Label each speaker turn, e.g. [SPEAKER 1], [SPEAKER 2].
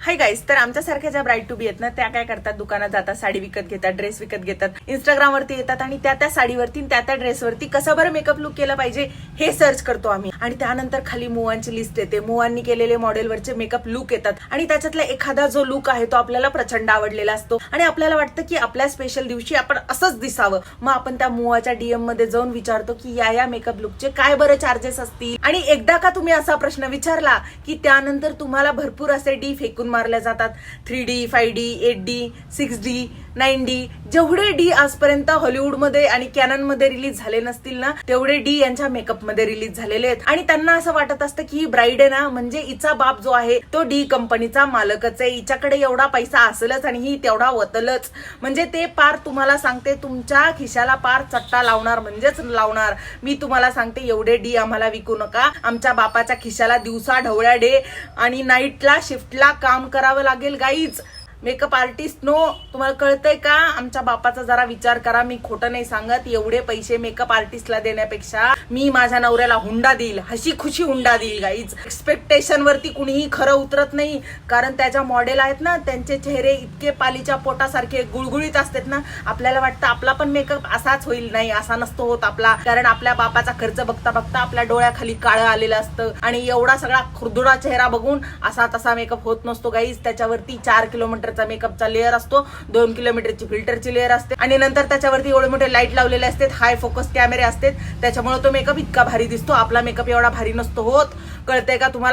[SPEAKER 1] Hi guys, तर आमच्यासारख्या ज्या ब्राईड टू बी आहेत ना, त्या काय करतात, दुकानात जातात, साडी विकत घेतात, ड्रेस विकत घेतात, इंस्टाग्रामवरती येतात आणि त्या साडीवरती त्या ड्रेसवरती कसं बरं मेकअप लुक केलं पाहिजे हे सर्च करतो आम्ही. आणि त्यानंतर खाली मुवांची लिस्ट येते, मुवांनी केलेले मॉडेलवरचे मेकअप लुक येतात आणि त्याच्यातला एखादा जो लुक आहे तो आपल्याला प्रचंड आवडलेला असतो आणि आपल्याला वाटतं की आपल्या स्पेशल दिवशी आपण असंच दिसावं. मग आपण त्या मुवाच्या डीएम मध्ये जाऊन विचारतो की या मेकअप लुकचे काय बरं चार्जेस असतील. आणि एकदा का तुम्ही असा प्रश्न विचारला की त्यानंतर तुम्हाला भरपूर असे डी फेकून मारले जातात. 3D, 5D, 8D, 6D, 9D, जेवढे डी आजपर्यंत हॉलिवूडमध्ये आणि कॅननमध्ये रिलीज झाले नसतील ना, तेवढे डी यांच्या मेकअप मध्ये रिलीज झालेले आहेत. आणि त्यांना असं वाटत असतं की ही ब्राईड आहे ना, म्हणजे हिचा बाप जो आहे तो डी कंपनीचा मालकच आहे, हिच्याकडे एवढा पैसा असेलच आणि ही तेवढा वतलच. म्हणजे ते पार तुम्हाला सांगते, तुमच्या खिशाला पार चट्टा लावणार म्हणजेच लावणार. मी तुम्हाला सांगते, एवढे डी आम्हाला विकू नका. आमच्या बापाच्या खिशाला दिवसा ढवळ्या डे आणि नाईटला शिफ्टला काम करावं लागेल गाईज. मेकअप आर्टिस्ट नो, तुम्हाला कळतंय का? आमच्या बापाचा जरा विचार करा. मी खोटं नाही सांगत. एवढे पैसे मेकअप आर्टिस्टला देण्यापेक्षा मी माझ्या नवऱ्याला हुंडा देईल, हशी खुशी हुंडा देईल गाईज. एक्सपेक्टेशन वरती कुणीही खरं उतरत नाही, कारण त्याच्या मॉडेल आहेत ना, त्यांचे चेहरे इतके पालीच्या पोटासारखे गुळगुळीत असतात ना, आपल्याला वाटतं आपला पण मेकअप असाच होईल. नाही, असा नसतो होत आपला, कारण आपल्या बापाचा खर्च बघता बघता आपल्या डोळ्याखाली काळं आलेलं असतं आणि एवढा सगळा खुरदुडा चेहरा बघून असा तसा मेकअप होत नसतो गाईज. त्याच्यावरती 4 किलोमीटर मेकअपचा लेअर असतो, 2 किलोमीटरची फिल्टरची लेअर असते आणि नंतर त्याच्यावरती एवढे मोठे लाईट लावलेले असतात, हाय फोकस कॅमेरे असतात. त्याच्यामुळे तो मेकअप इतका भारी दिसतो. आपला मेकअप एवढा भारी नसतो होत. कळतंय का तुम्हाला?